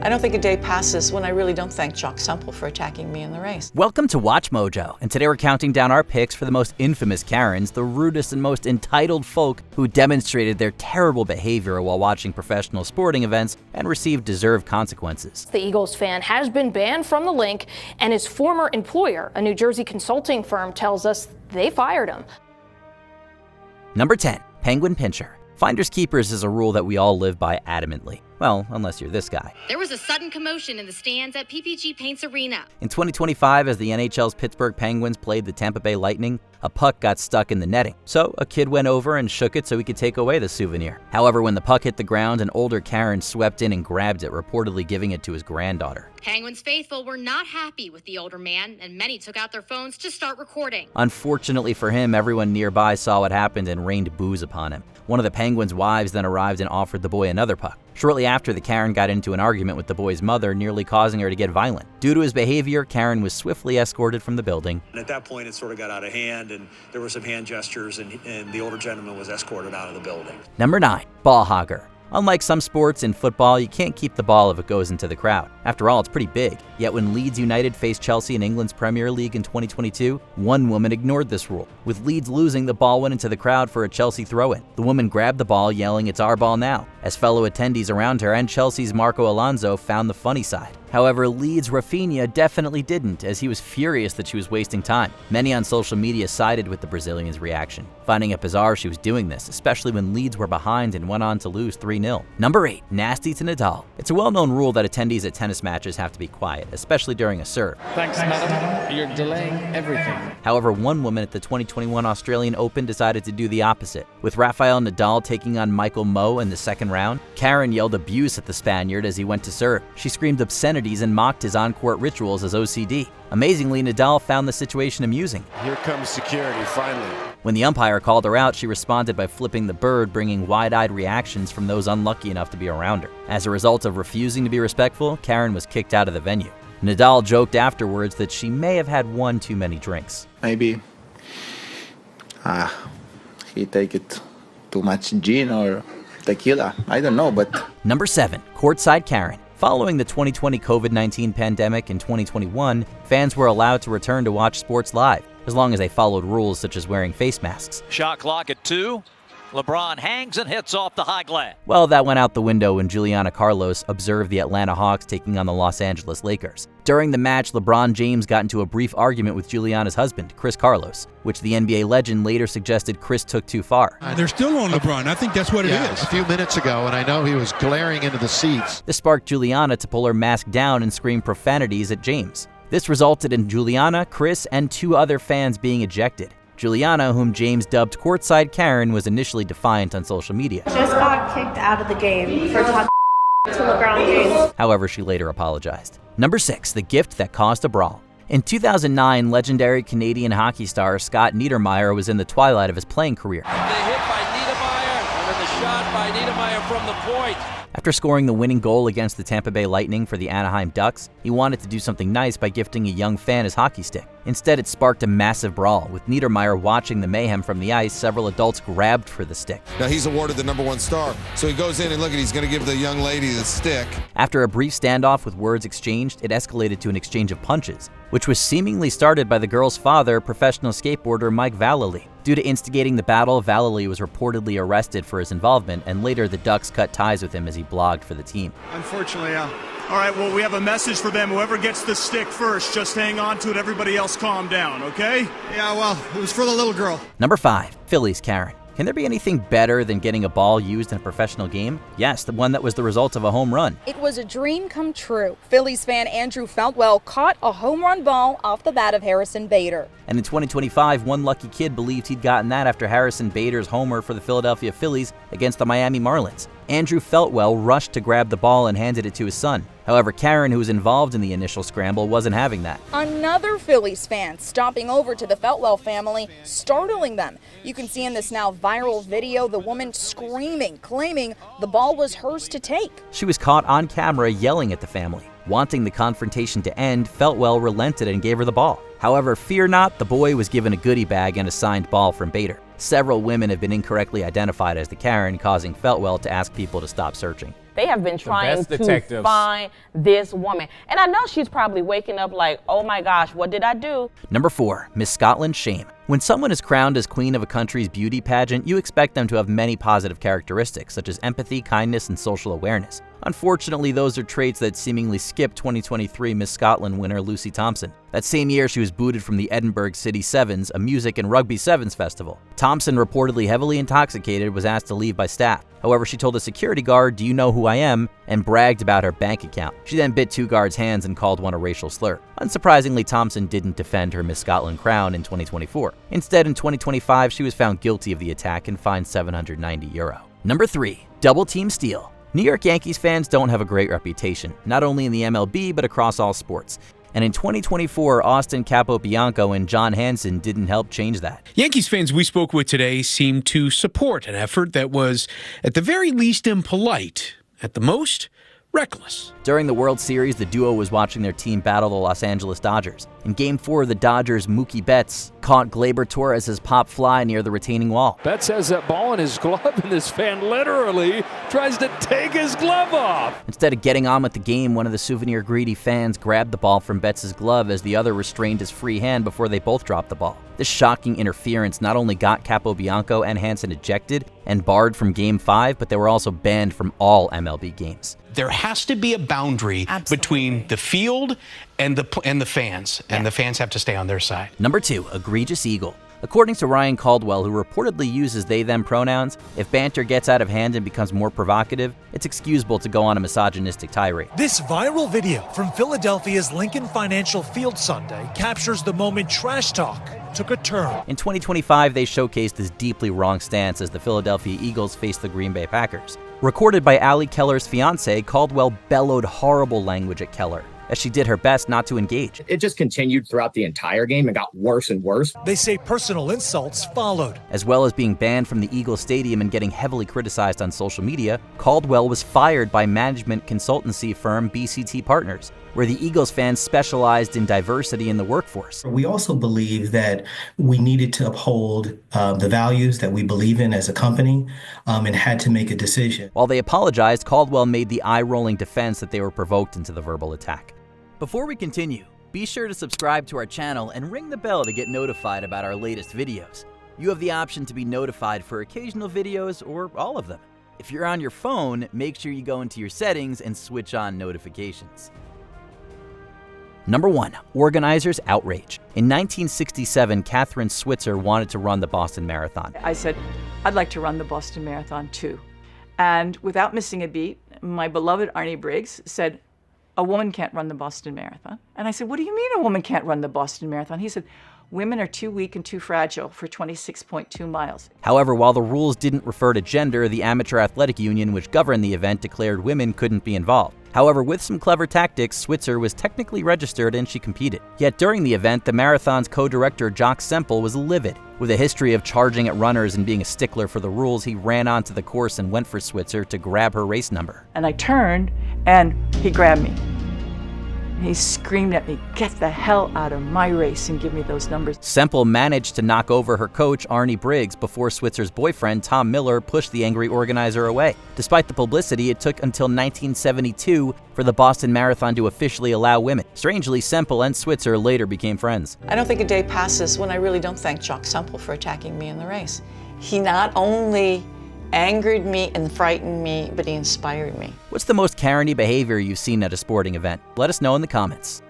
I don't think a day passes when I really don't thank Jock Semple for attacking me in the race. Welcome to Watch Mojo, and today we're counting down our picks for the most infamous Karens, the rudest and most entitled folk who demonstrated their terrible behavior while watching professional sporting events and received deserved consequences. The Eagles fan has been banned from the link, and his former employer, a New Jersey consulting firm, tells us they fired him. Number 10. Penguin Pincher. Finders keepers is a rule that we all live by adamantly. Well, unless you're this guy. There was a sudden commotion in the stands at PPG Paints Arena. In 2025, as the NHL's Pittsburgh Penguins played the Tampa Bay Lightning, a puck got stuck in the netting. So a kid went over and shook it so he could take away the souvenir. However, when the puck hit the ground, an older Karen swept in and grabbed it, reportedly giving it to his granddaughter. Penguins faithful were not happy with the older man, and many took out their phones to start recording. Unfortunately for him, everyone nearby saw what happened and rained booze upon him. One of the Penguins' wives then arrived and offered the boy another puck. Shortly after, the Karen got into an argument with the boy's mother, nearly causing her to get violent. Due to his behavior, Karen was swiftly escorted from the building. And at that point, it sort of got out of hand, and there were some hand gestures, and the older gentleman was escorted out of the building. Number 9. Ball hogger. Unlike some sports, in football, you can't keep the ball if it goes into the crowd. After all, it's pretty big. Yet when Leeds United faced Chelsea in England's Premier League in 2022, one woman ignored this rule. With Leeds losing, the ball went into the crowd for a Chelsea throw-in. The woman grabbed the ball, yelling, "It's our ball now," as fellow attendees around her and Chelsea's Marco Alonso found the funny side. However, Leeds' Rafinha definitely didn't, as he was furious that she was wasting time. Many on social media sided with the Brazilian's reaction, finding it bizarre she was doing this, especially when Leeds were behind and went on to lose 3-0. Number 8. Nasty to Nadal. It's a well-known rule that attendees at tennis matches have to be quiet, especially during a serve. Thanks, madam. You're delaying everything. However, one woman at the 2021 Australian Open decided to do the opposite. With Rafael Nadal taking on Michael Mmoh in the second round, Karen yelled abuse at the Spaniard as he went to serve. She screamed obscenities and mocked his on-court rituals as OCD. Amazingly, Nadal found the situation amusing. Here comes security, finally. When the umpire called her out, she responded by flipping the bird, bringing wide-eyed reactions from those unlucky enough to be around her. As a result of refusing to be respectful, Karen was kicked out of the venue. Nadal joked afterwards that she may have had one too many drinks. Maybe he take it too much gin or tequila. I don't know, but... Number 7. Courtside Karen. Following the 2020 COVID-19 pandemic in 2021, fans were allowed to return to watch sports live, as long as they followed rules such as wearing face masks. Shot clock at 2. LeBron hangs and hits off the high glass. Well, that went out the window when Juliana Carlos observed the Atlanta Hawks taking on the Los Angeles Lakers. During the match, LeBron James got into a brief argument with Juliana's husband, Chris Carlos, which the NBA legend later suggested Chris took too far. They're still on LeBron. I think that's what it is. A few minutes ago, and I know he was glaring into the seats. This sparked Juliana to pull her mask down and scream profanities at James. This resulted in Juliana, Chris, and 2 other fans being ejected. Juliana, whom James dubbed Courtside Karen, was initially defiant on social media. Just got kicked out of the game for talking to LeBron James. However, she later apologized. Number 6. The gift that caused a brawl. In 2009, legendary Canadian hockey star Scott Niedermayer was in the twilight of his playing career. The hit by Niedermayer, and then the shot by Niedermayer from the point. After scoring the winning goal against the Tampa Bay Lightning for the Anaheim Ducks, he wanted to do something nice by gifting a young fan his hockey stick. Instead, it sparked a massive brawl. With Niedermayer watching the mayhem from the ice, several adults grabbed for the stick. Now he's awarded the #1 star, so he goes in and look at, he's going to give the young lady the stick. After a brief standoff with words exchanged, it escalated to an exchange of punches, which was seemingly started by the girl's father, professional skateboarder Mike Vallely. Due to instigating the battle, Vallely was reportedly arrested for his involvement, and later the Ducks cut ties with him as he blogged for the team. Unfortunately, yeah. All right, well, we have a message for them. Whoever gets the stick first, just hang on to it. Everybody else calm down, okay? Yeah, well, it was for the little girl. Number 5. Phillies Karen. Can there be anything better than getting a ball used in a professional game? Yes, the one that was the result of a home run. It was a dream come true. Phillies fan Andrew Feltwell caught a home run ball off the bat of Harrison Bader. And in 2025, one lucky kid believed he'd gotten that after Harrison Bader's homer for the Philadelphia Phillies against the Miami Marlins. Andrew Feltwell rushed to grab the ball and handed it to his son. However, Karen, who was involved in the initial scramble, wasn't having that. Another Phillies fan stomping over to the Feltwell family, startling them. You can see in this now viral video the woman screaming, claiming the ball was hers to take. She was caught on camera yelling at the family. Wanting the confrontation to end, Feltwell relented and gave her the ball. However, fear not, the boy was given a goodie bag and a signed ball from Bader. Several women have been incorrectly identified as the Karen, causing Feltwell to ask people to stop searching. They have been trying to find this woman. And I know she's probably waking up like, oh my gosh, what did I do? Number 4, Miss Scotland's shame. When someone is crowned as queen of a country's beauty pageant, you expect them to have many positive characteristics, such as empathy, kindness, and social awareness. Unfortunately, those are traits that seemingly skip 2023 Miss Scotland winner Lucy Thompson. That same year, she was booted from the Edinburgh City Sevens, a music and rugby sevens festival. Thompson, reportedly heavily intoxicated, was asked to leave by staff. However, she told a security guard, "Do you know who I am?" and bragged about her bank account. She then bit 2 guards' hands and called one a racial slur. Unsurprisingly, Thompson didn't defend her Miss Scotland crown in 2024. Instead, in 2025, she was found guilty of the attack and fined €790. Number 3, double team steal. New York Yankees fans don't have a great reputation, not only in the MLB but across all sports. And in 2024, Austin Capobianco and John Hansen didn't help change that. Yankees fans we spoke with today seemed to support an effort that was, at the very least, impolite, at the most, reckless. During the World Series, the duo was watching their team battle the Los Angeles Dodgers. In Game 4, the Dodgers' Mookie Betts caught Gleyber Torres' pop fly near the retaining wall. Betts has that ball in his glove, and this fan literally tries to take his glove off. Instead of getting on with the game, one of the souvenir-greedy fans grabbed the ball from Betts' glove as the other restrained his free hand before they both dropped the ball. This shocking interference not only got Capobianco and Hansen ejected and barred from Game 5, but they were also banned from all MLB games. There has to be a boundary between the field and the fans, and the fans have to stay on their side. Number 2, egregious eagle. According to Ryan Caldwell, who reportedly uses they-them pronouns, if banter gets out of hand and becomes more provocative, it's excusable to go on a misogynistic tirade. This viral video from Philadelphia's Lincoln Financial Field Sunday captures the moment trash talk took a turn. In 2025, they showcased this deeply wrong stance as the Philadelphia Eagles faced the Green Bay Packers. Recorded by Ali Keller's fiance, Caldwell bellowed horrible language at Keller as she did her best not to engage. It just continued throughout the entire game and got worse and worse. They say personal insults followed. As well as being banned from the Eagles Stadium and getting heavily criticized on social media, Caldwell was fired by management consultancy firm BCT Partners, where the Eagles fans specialized in diversity in the workforce. We also believe that we needed to uphold the values that we believe in as a company and had to make a decision. While they apologized, Caldwell made the eye-rolling defense that they were provoked into the verbal attack. Before we continue, be sure to subscribe to our channel and ring the bell to get notified about our latest videos. You have the option to be notified for occasional videos or all of them. If you're on your phone, make sure you go into your settings and switch on notifications. Number 1, organizers' outrage. In 1967, Katherine Switzer wanted to run the Boston Marathon. I said, I'd like to run the Boston Marathon too. And without missing a beat, my beloved Arnie Briggs said, a woman can't run the Boston Marathon. And I said, what do you mean a woman can't run the Boston Marathon? He said, women are too weak and too fragile for 26.2 miles. However, while the rules didn't refer to gender, the Amateur Athletic Union, which governed the event, declared women couldn't be involved. However, with some clever tactics, Switzer was technically registered and she competed. Yet during the event, the marathon's co-director Jock Semple was livid. With a history of charging at runners and being a stickler for the rules, he ran onto the course and went for Switzer to grab her race number. And I turned and he grabbed me. He screamed at me, get the hell out of my race and give me those numbers. Semple managed to knock over her coach, Arnie Briggs, before Switzer's boyfriend, Tom Miller, pushed the angry organizer away. Despite the publicity, it took until 1972 for the Boston Marathon to officially allow women. Strangely, Semple and Switzer later became friends. I don't think a day passes when I really don't thank Jock Semple for attacking me in the race. He not only angered me and frightened me, but he inspired me. What's the most Karen-y behavior you've seen at a sporting event? Let us know in the comments.